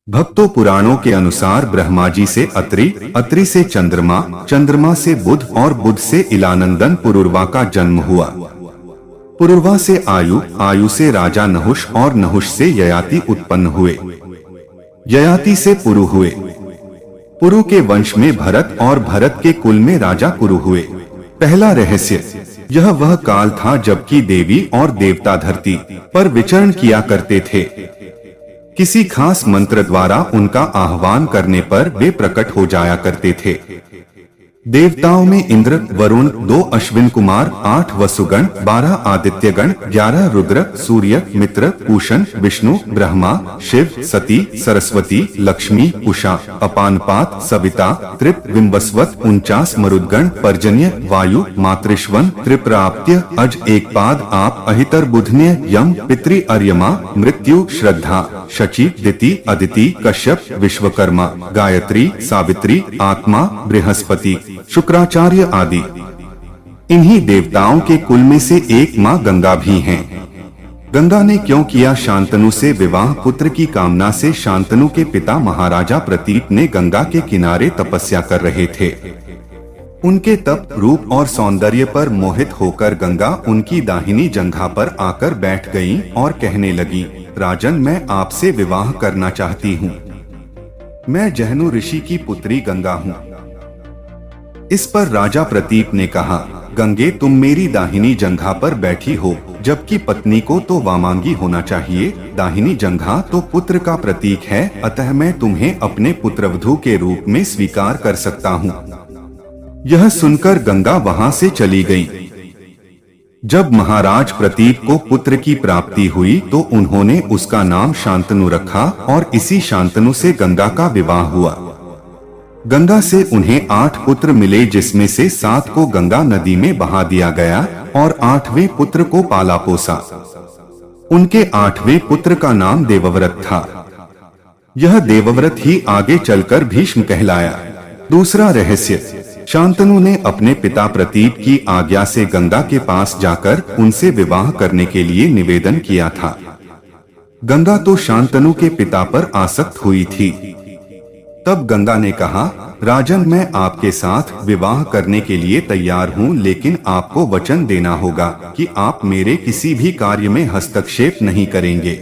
भक्तों, पुराणों के अनुसार ब्रह्मा जी से अत्रि, अत्रि से चंद्रमा, चंद्रमा से बुध और बुध से इलानंदन पुरुरवा का जन्म हुआ। पुरुरवा से आयु, आयु से राजा नहुष और नहुष से ययाति उत्पन्न हुए। ययाति से पुरु हुए। पुरु के वंश में भरत और भरत के कुल में राजा कुरु हुए। पहला रहस्य, यह वह काल था जबकि देवी और देवता धरती पर विचरण किया करते थे। किसी खास मंत्र द्वारा उनका आह्वान करने पर वे प्रकट हो जाया करते थे। देवताओं में इंद्र, वरुण, 2 अश्विन कुमार, 8 वसुगण, 12 आदित्यगण, 11 रुद्र, सूर्य, मित्र, पूषण, विष्णु, ब्रह्मा, शिव, सती, सरस्वती, लक्ष्मी, उषा, अपानपात, सविता, त्रिप, विम्बस्वत, 49 मरुदगण, पर्जन्य, वायु, मातृश्वन, त्रिप्राप्त्य, अज, एकपाद, आप, अहितर, बुधन्य, यम, पितृ, अर्यमा, मृत्यु, श्रद्धा, शची, दिति, अदिति, कश्यप, विश्वकर्मा, गायत्री, सावित्री, आत्मा, बृहस्पति, शुक्राचार्य आदि। इन्हीं देवताओं के कुल में से एक माँ गंगा भी हैं। गंगा ने क्यों किया शांतनु से विवाह? पुत्र की कामना से शांतनु के पिता महाराजा प्रतीप ने गंगा के किनारे तपस्या कर रहे थे। उनके तप, रूप और सौंदर्य पर मोहित होकर गंगा उनकी दाहिनी जंघा पर आकर बैठ गईं और कहने लगी, राजन, मैं आपसे विवाह करना चाहती हूँ। मैं जहनु ऋषि की पुत्री गंगा हूँ। इस पर राजा प्रतीप ने कहा, गंगे, तुम मेरी दाहिनी जंघा पर बैठी हो, जबकि पत्नी को तो वामांगी होना चाहिए। दाहिनी जंघा तो पुत्र का प्रतीक है, अतः मैं तुम्हें अपने पुत्रवधू के रूप में स्वीकार कर सकता हूँ। यह सुनकर गंगा वहां से चली गई। जब महाराज प्रतीप को पुत्र की प्राप्ति हुई तो उन्होंने उसका नाम शांतनु रखा और इसी शांतनु से गंगा का विवाह हुआ। गंगा से उन्हें 8 पुत्र मिले, जिसमें से 7 को गंगा नदी में बहा दिया गया और 8वें पुत्र को पाला पोसा। उनके 8वें पुत्र का नाम देवव्रत था। यह देवव्रत ही आगे चलकर भीष्म कहलाया। दूसरा रहस्य, शांतनु ने अपने पिता प्रतीप की आज्ञा से गंगा के पास जाकर उनसे विवाह करने के लिए निवेदन किया था। गंगा तो शांतनु के पिता पर आसक्त हुई थी। तब गंगा ने कहा, राजन, मैं आपके साथ विवाह करने के लिए तैयार हूँ, लेकिन आपको वचन देना होगा कि आप मेरे किसी भी कार्य में हस्तक्षेप नहीं करेंगे।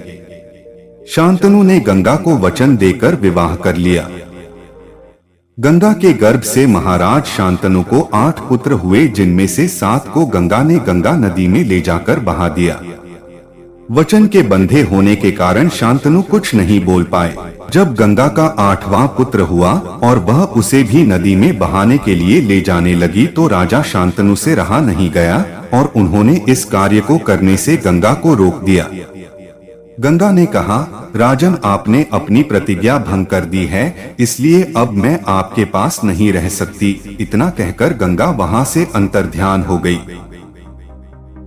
शांतनु ने गंगा को वचन देकर विवाह कर लिया। गंगा के गर्भ से महाराज शांतनु को 8 पुत्र हुए, जिनमें से 7 को गंगा ने गंगा नदी में ले जाकर बहा दिया। वचन के बंधे होने के कारण शांतनु कुछ नहीं बोल पाए। जब गंगा का 8वां पुत्र हुआ और वह उसे भी नदी में बहाने के लिए ले जाने लगी तो राजा शांतनु से रहा नहीं गया और उन्होंने इस कार्य को करने से गंगा को रोक दिया। गंगा ने कहा, राजन, आपने अपनी प्रतिज्ञा भंग कर दी है, इसलिए अब मैं आपके पास नहीं रह सकती। इतना कहकर गंगा वहां से अंतर्ध्यान हो गई।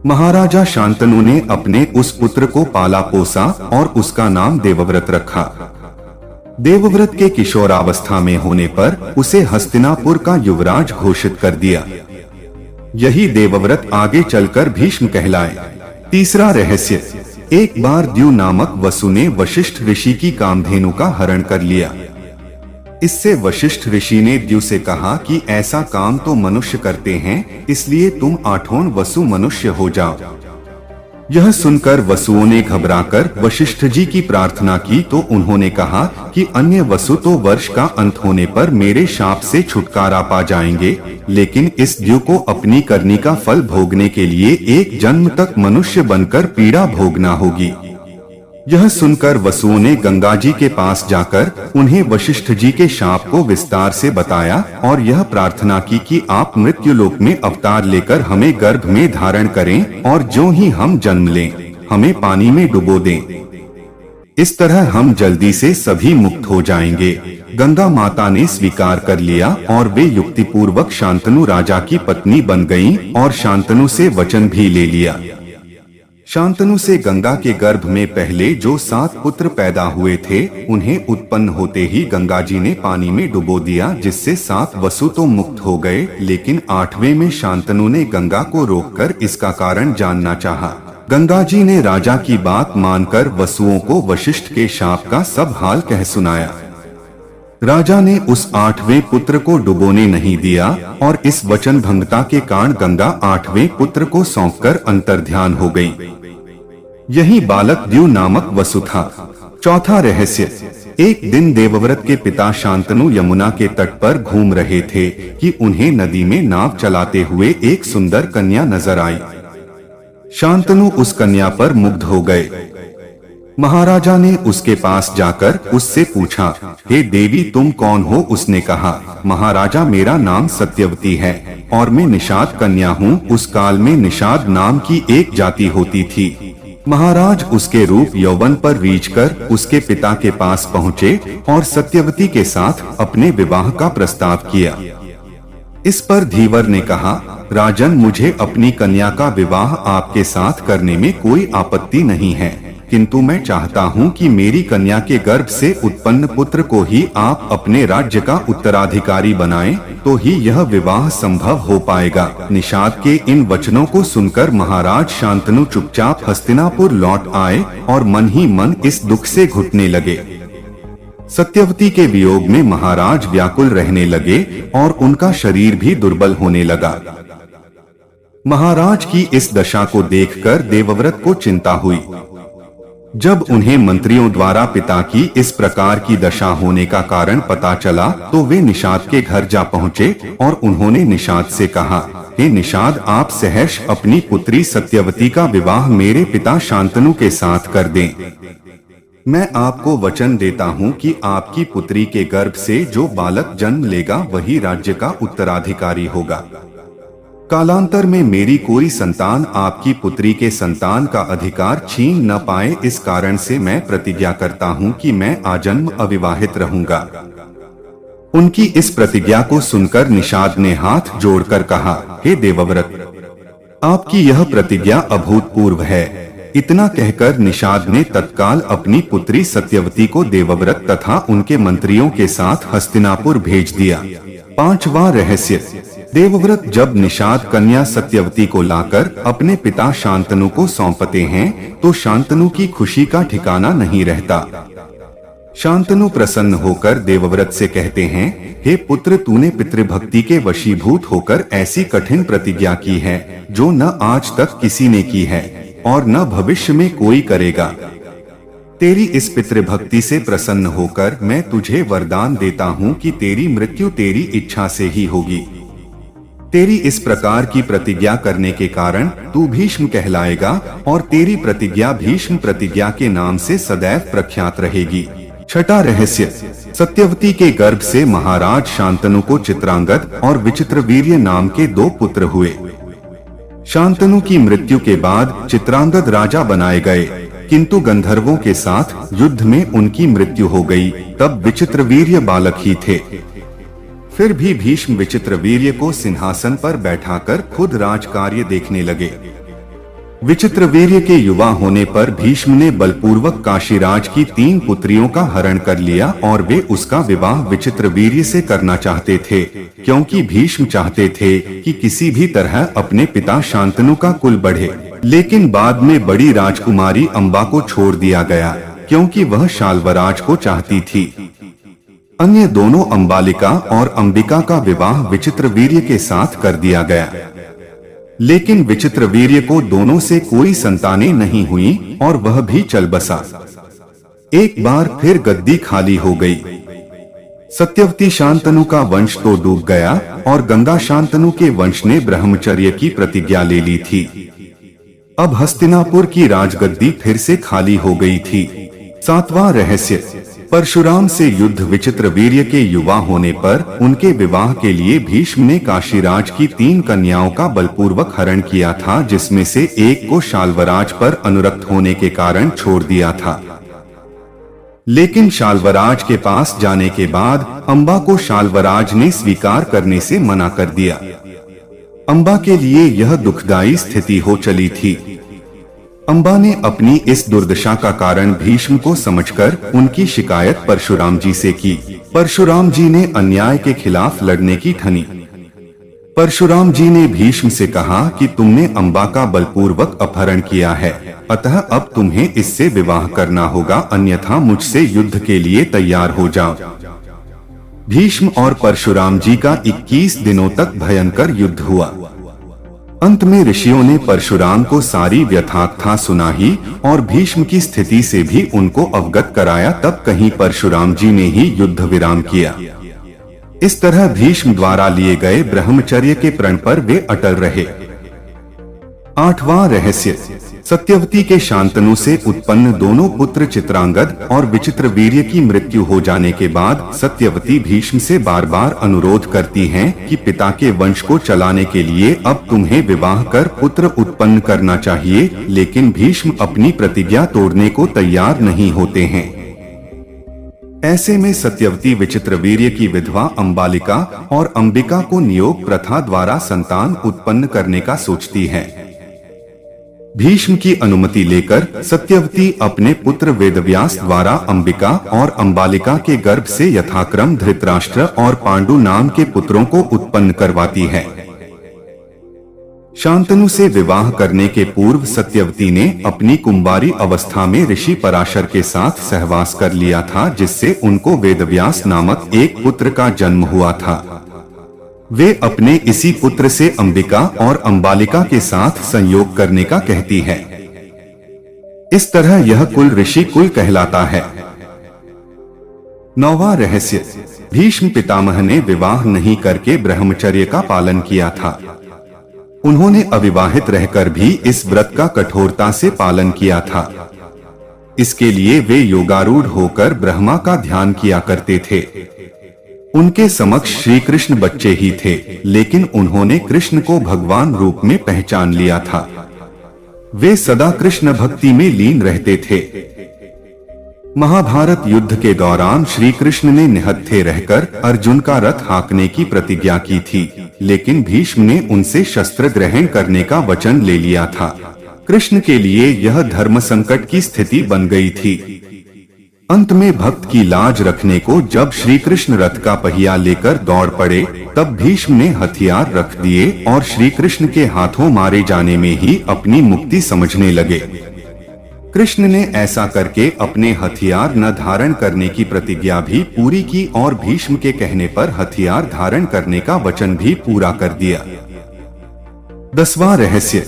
महाराजा शांतनु ने अपने उस पुत्र को पाला पोसा और उसका नाम देवव्रत रखा। देवव्रत के किशोरावस्था में होने पर उसे हस्तिनापुर का युवराज घोषित कर दिया। यही देवव्रत आगे चलकर भीष्म कहलाए। तीसरा रहस्य, एक बार द्यु नामक वसु ने वशिष्ठ ऋषि की कामधेनु का हरण कर लिया। इससे वशिष्ठ ऋषि ने द्यु से कहा कि ऐसा काम तो मनुष्य करते हैं, इसलिए तुम 8वां वसु मनुष्य हो जाओ। यह सुनकर वसुओं ने घबराकर वशिष्ठ जी की प्रार्थना की तो उन्होंने कहा कि अन्य वसु तो वर्ष का अंत होने पर मेरे शाप से छुटकारा पा जाएंगे, लेकिन इस द्यु को अपनी करनी का फल भोगने के लिए एक जन्म तक मनुष्य बनकर पीड़ा भोगना होगी। यह सुनकर वसुओं ने गंगा जी के पास जाकर उन्हें वशिष्ठ जी के शाप को विस्तार से बताया और यह प्रार्थना की कि आप मृत्युलोक में अवतार लेकर हमें गर्भ में धारण करें और जो ही हम जन्म लें, हमें पानी में डुबो दें। इस तरह हम जल्दी से सभी मुक्त हो जाएंगे। गंगा माता ने स्वीकार कर लिया और वे युक्तिपूर्वक शांतनु राजा की पत्नी बन गईं और शांतनु से वचन भी ले लिया। शांतनु से गंगा के गर्भ में पहले जो 7 पुत्र पैदा हुए थे, उन्हें उत्पन्न होते ही गंगा जी ने पानी में डुबो दिया, जिससे 7 वसु तो मुक्त हो गए, लेकिन 8वें में शांतनु ने गंगा को रोककर इसका कारण जानना चाहा। गंगा जी ने राजा की बात मानकर वसुओं को वशिष्ठ के शाप का सब हाल कह सुनाया। राजा ने उस 8वें पुत्र को डुबोने नहीं दिया और इस वचन भंगता के कारण गंगा 8वें पुत्र को सौंपकर अंतर्ध्यान हो गई। यही बालक द्यू नामक वसु था। चौथा रहस्य। एक दिन देवव्रत के पिता शांतनु यमुना के तट पर घूम रहे थे कि उन्हें नदी में नाव चलाते हुए एक सुंदर कन्या नजर आई। शांतनु उस कन्या पर मुग्ध हो गए। महाराजा ने उसके पास जाकर उससे पूछा, हे देवी तुम कौन हो? उसने कहा, महाराजा मेरा नाम सत्यवती है और मैं निषाद कन्या हूँ। उस काल में निषाद नाम की एक जाति होती थी। महाराज उसके रूप यौवन पर रीझकर उसके पिता के पास पहुँचे और सत्यवती के साथ अपने विवाह का प्रस्ताव किया। इस पर धीवर ने कहा, राजन मुझे अपनी कन्या का विवाह आपके साथ करने में कोई आपत्ति नहीं है, किंतु मैं चाहता हूं कि मेरी कन्या के गर्भ से उत्पन्न पुत्र को ही आप अपने राज्य का उत्तराधिकारी बनाएं, तो ही यह विवाह संभव हो पाएगा। निषाद के इन वचनों को सुनकर महाराज शांतनु चुपचाप हस्तिनापुर लौट आए और मन ही मन इस दुख से घुटने लगे। सत्यवती के वियोग में महाराज व्याकुल रहने लगे और उनका शरीर भी दुर्बल होने लगा। महाराज की इस दशा को देखकर देवव्रत को चिंता हुई। जब उन्हें मंत्रियों द्वारा पिता की इस प्रकार की दशा होने का कारण पता चला तो वे निषाद के घर जा पहुँचे और उन्होंने निषाद से कहा, हे निषाद आप सहर्ष अपनी पुत्री सत्यवती का विवाह मेरे पिता शांतनु के साथ कर दें। मैं आपको वचन देता हूँ कि आपकी पुत्री के गर्भ से जो बालक जन्म लेगा वही राज्य का उत्तराधिकारी होगा। कालांतर में मेरी कोई संतान आपकी पुत्री के संतान का अधिकार छीन न पाए, इस कारण से मैं प्रतिज्ञा करता हूँ कि मैं आजन्म अविवाहित रहूंगा। उनकी इस प्रतिज्ञा को सुनकर निषाद ने हाथ जोड़कर कहा, हे देवव्रत आपकी यह प्रतिज्ञा अभूतपूर्व है। इतना कहकर निषाद ने तत्काल अपनी पुत्री सत्यवती को देवव्रत तथा उनके मंत्रियों के साथ हस्तिनापुर भेज दिया। पांचवा रहस्य। देवव्रत जब निषाद कन्या सत्यवती को लाकर अपने पिता शांतनु को सौंपते हैं तो शांतनु की खुशी का ठिकाना नहीं रहता। शांतनु प्रसन्न होकर देवव्रत से कहते हैं, हे पुत्र तूने पितृभक्ति के वशीभूत होकर ऐसी कठिन प्रतिज्ञा की है जो न आज तक किसी ने की है और न भविष्य में कोई करेगा। तेरी इस पितृभक्ति से प्रसन्न होकर मैं तुझे वरदान देता हूँ कि तेरी मृत्यु तेरी इच्छा से ही होगी। तेरी इस प्रकार की प्रतिज्ञा करने के कारण तू भीष्म कहलाएगा और तेरी प्रतिज्ञा भीष्म प्रतिज्ञा के नाम से सदैव प्रख्यात रहेगी। छठा रहस्य। सत्यवती के गर्भ से महाराज शांतनु को चित्रांगद और विचित्रवीर्य नाम के 2 पुत्र हुए। शांतनु की मृत्यु के बाद चित्रांगद राजा बनाए गए, किंतु गंधर्वों के साथ युद्ध में उनकी मृत्यु हो गई। तब विचित्रवीर्य बालक ही थे। फिर भी भीष्म विचित्रवीर्य को सिंहासन पर बैठाकर खुद राजकार्य देखने लगे। विचित्रवीर्य के युवा होने पर भीष्म ने बलपूर्वक काशीराज की 3 पुत्रियों का हरण कर लिया और वे उसका विवाह विचित्रवीर्य से करना चाहते थे, क्योंकि भीष्म चाहते थे कि किसी भी तरह अपने पिता शांतनु का कुल बढ़े। लेकिन बाद में बड़ी राजकुमारी अंबा को छोड़ दिया गया, क्योंकि वह शाल्वराज को चाहती थी। अन्य दोनों अंबालिका और अंबिका का विवाह विचित्रवीर्य के साथ कर दिया गया, लेकिन विचित्रवीर्य को दोनों से कोई संतानें नहीं हुई और वह भी चल बसा। एक बार फिर गद्दी खाली हो गई। सत्यवती शांतनु का वंश तो डूब गया और गंगा शांतनु के वंश ने ब्रह्मचर्य की प्रतिज्ञा ले ली थी। अब हस्तिनापुर की राजगद्दी फिर से खाली हो गई थी। 7वां रहस्य। परशुराम से युद्ध। विचित्रवीर्य के युवा होने पर उनके विवाह के लिए भीष्म ने काशीराज की 3 कन्याओं का बलपूर्वक हरण किया था, जिसमें से एक को शाल्वराज पर अनुरक्त होने के कारण छोड़ दिया था। लेकिन शाल्वराज के पास जाने के बाद अंबा को शाल्वराज ने स्वीकार करने से मना कर दिया। अंबा के लिए यह दुखदायी स्थिति हो चली थी। अंबा ने अपनी इस दुर्दशा का कारण भीष्म को समझकर उनकी शिकायत परशुराम जी से की। परशुराम जी ने अन्याय के खिलाफ लड़ने की ठानी। परशुराम जी ने भीष्म से कहा कि तुमने अंबा का बलपूर्वक अपहरण किया है, अतः अब तुम्हें इससे विवाह करना होगा, अन्यथा मुझसे युद्ध के लिए तैयार हो जाओ। भीष्म और परशुराम जी का 21 दिनों तक भयंकर युद्ध हुआ। अंत में ऋषियों ने परशुराम को सारी व्यथाकथा सुनाई और भीष्म की स्थिति से भी उनको अवगत कराया। तब कहीं परशुराम जी ने ही युद्ध विराम किया। इस तरह भीष्म द्वारा लिए गए ब्रह्मचर्य के प्रण पर वे अटल रहे। 8वां रहस्य, सत्यवती के शांतनु से उत्पन्न दोनों पुत्र चित्रांगद और विचित्रवीर्य की मृत्यु हो जाने के बाद सत्यवती भीष्म से बार बार अनुरोध करती हैं कि पिता के वंश को चलाने के लिए अब तुम्हें विवाह कर पुत्र उत्पन्न करना चाहिए, लेकिन भीष्म अपनी प्रतिज्ञा तोड़ने को तैयार नहीं होते हैं। ऐसे में सत्यवती विचित्रवीर्य की विधवा अंबालिका और अंबिका को नियोग प्रथा द्वारा संतान उत्पन्न करने का सोचती है। भीष्म की अनुमति लेकर सत्यवती अपने पुत्र वेदव्यास द्वारा अंबिका और अंबालिका के गर्भ से यथाक्रम धृतराष्ट्र और पांडु नाम के पुत्रों को उत्पन्न करवाती है। शांतनु से विवाह करने के पूर्व सत्यवती ने अपनी कुंवारी अवस्था में ऋषि पराशर के साथ सहवास कर लिया था, जिससे उनको वेदव्यास नामक एक पुत्र का जन्म हुआ था। वे अपने इसी पुत्र से अंबिका और अंबालिका के साथ संयोग करने का कहती है। इस तरह यह कुल ऋषि कुल कहलाता है। 9वां रहस्य, भीष्म पितामह ने विवाह नहीं करके ब्रह्मचर्य का पालन किया था। उन्होंने अविवाहित रहकर भी इस व्रत का कठोरता से पालन किया था। इसके लिए वे योगारूढ़ होकर ब्रह्मा का ध्यान किया करते थे। उनके समक्ष श्री कृष्ण बच्चे ही थे, लेकिन उन्होंने कृष्ण को भगवान रूप में पहचान लिया था। वे सदा कृष्ण भक्ति में लीन रहते थे। महाभारत युद्ध के दौरान श्री कृष्ण ने निहत्थे रहकर अर्जुन का रथ हाँकने की प्रतिज्ञा की थी, लेकिन भीष्म ने उनसे शस्त्र ग्रहण करने का वचन ले लिया था। कृष्ण के लिए यह धर्म संकट की स्थिति बन गई थी। अंत में भक्त की लाज रखने को जब श्री कृष्ण रथ का पहिया लेकर दौड़ पड़े, तब भीष्म ने हथियार रख दिए और श्री कृष्ण के हाथों मारे जाने में ही अपनी मुक्ति समझने लगे। कृष्ण ने ऐसा करके अपने हथियार न धारण करने की प्रतिज्ञा भी पूरी की और भीष्म के कहने पर हथियार धारण करने का वचन भी पूरा कर दिया। 10वां रहस्य,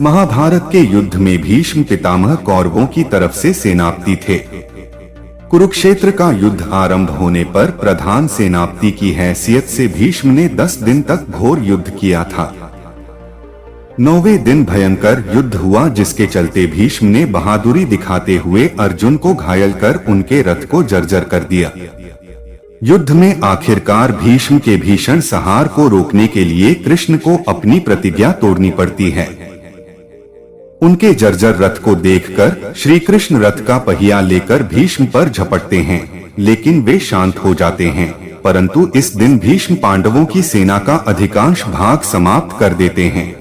महाभारत के युद्ध में भीष्म पितामह कौरवों की तरफ से सेनापति थे। कुरुक्षेत्र का युद्ध आरंभ होने पर प्रधान सेनापति की हैसियत से भीष्म ने 10 दिन तक घोर युद्ध किया था। 9वें दिन भयंकर युद्ध हुआ, जिसके चलते भीष्म ने बहादुरी दिखाते हुए अर्जुन को घायल कर उनके रथ को जर्जर कर दिया। युद्ध में आखिरकार भीष्म के भीषण संहार को रोकने के लिए कृष्ण को अपनी प्रतिज्ञा तोड़नी पड़ती है। उनके जर्जर रथ को देखकर श्री कृष्ण रथ का पहिया लेकर भीष्म पर झपटते हैं, लेकिन वे शांत हो जाते हैं। परंतु इस दिन भीष्म पांडवों की सेना का अधिकांश भाग समाप्त कर देते हैं।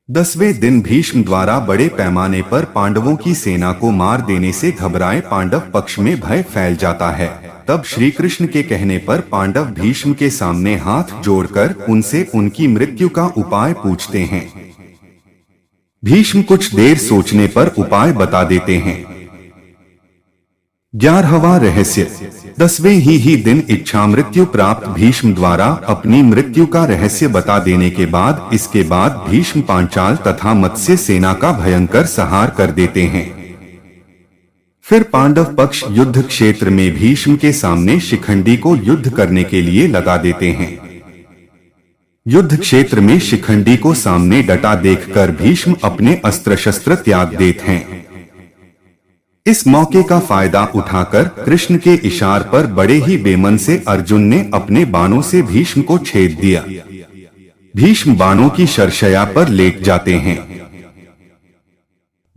10वें दिन भीष्म द्वारा बड़े पैमाने पर पांडवों की सेना को मार देने से घबराए पांडव पक्ष में भय फैल जाता है। तब श्री कृष्ण के कहने पर पांडव भीष्म के सामने हाथ जोड़कर उनसे उनकी मृत्यु का उपाय पूछते हैं। भीष्म कुछ देर सोचने पर उपाय बता देते हैं। 11वां रहस्य, 10वें ही दिन इच्छा मृत्यु प्राप्त भीष्म द्वारा अपनी मृत्यु का रहस्य बता देने के बाद इसके बाद भीष्म पांचाल तथा मत्स्य सेना का भयंकर संहार कर देते हैं। फिर पांडव पक्ष युद्ध क्षेत्र में भीष्म के सामने शिखंडी को युद्ध करने के लिए लगा देते हैं। युद्ध क्षेत्र में शिखंडी को सामने डटा देखकर भीष्म अपने अस्त्र शस्त्र त्याग देते हैं। इस मौके का फायदा उठाकर कृष्ण के इशार पर बड़े ही बेमन से अर्जुन ने अपने बाणों से भीष्म को छेद दिया। भीष्म बाणों की शरशया पर लेट जाते हैं।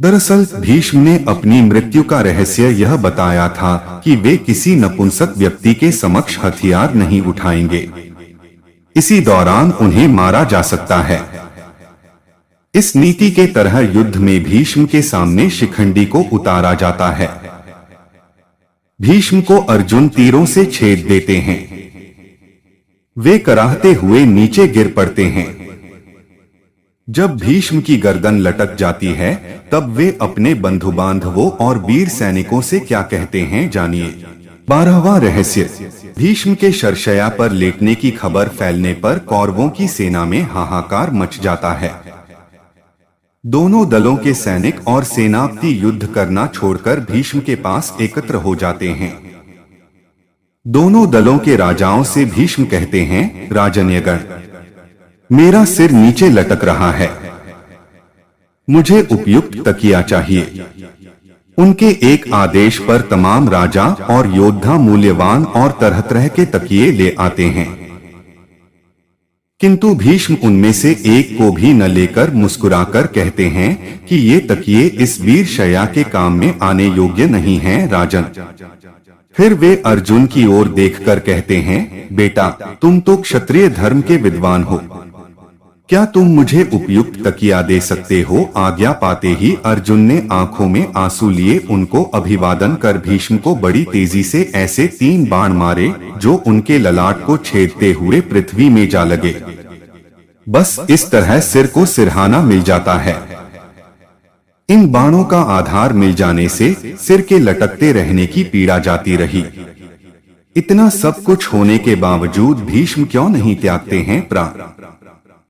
दरअसल भीष्म ने अपनी मृत्यु का रहस्य यह बताया था कि वे किसी नपुंसक व्यक्ति के समक्ष हथियार नहीं उठाएंगे। इसी दौरान उन्हें मारा जा सकता है। इस नीति के तरह युद्ध में भीष्म के सामने शिखंडी को उतारा जाता है। भीष्म को अर्जुन तीरों से छेद देते हैं। वे कराहते हुए नीचे गिर पड़ते हैं। जब भीष्म की गर्दन लटक जाती है तब वे अपने बंधु बांधवों और वीर सैनिकों से क्या कहते हैं, जानिए। 12वां रहस्य। भीष्म के शरशया पर लेटने की खबर फैलने पर कौरवों की सेना में हाहाकार मच जाता है। दोनों दलों के सैनिक और सेनापति युद्ध करना छोड़कर भीष्म के पास एकत्र हो जाते हैं। दोनों दलों के राजाओं से भीष्म कहते हैं, राजन्यगण, मेरा सिर नीचे लटक रहा है, मुझे उपयुक्त तकिया चाहिए। उनके एक आदेश पर तमाम राजा और योद्धा मूल्यवान और तरह तरह के तकिए ले आते हैं, किंतु भीष्म उनमें से एक को भी न लेकर मुस्कुराकर कहते हैं कि ये तकिए इस वीर शया के काम में आने योग्य नहीं हैं, राजन। फिर वे अर्जुन की ओर देखकर कहते हैं, बेटा, तुम तो क्षत्रिय धर्म के विद्वान हो, क्या तुम मुझे उपयुक्त तकिया दे सकते हो? आज्ञा पाते ही अर्जुन ने आंखों में आंसू लिए उनको अभिवादन कर भीष्म को बड़ी तेजी से ऐसे 3 बाण मारे जो उनके ललाट को छेदते हुए पृथ्वी में जा लगे। बस इस तरह सिर को सिरहाना मिल जाता है। इन बाणों का आधार मिल जाने से सिर के लटकते रहने की पीड़ा जाती रही। इतना सब कुछ होने के बावजूद भीष्म क्यों नहीं त्यागते हैं प्राण?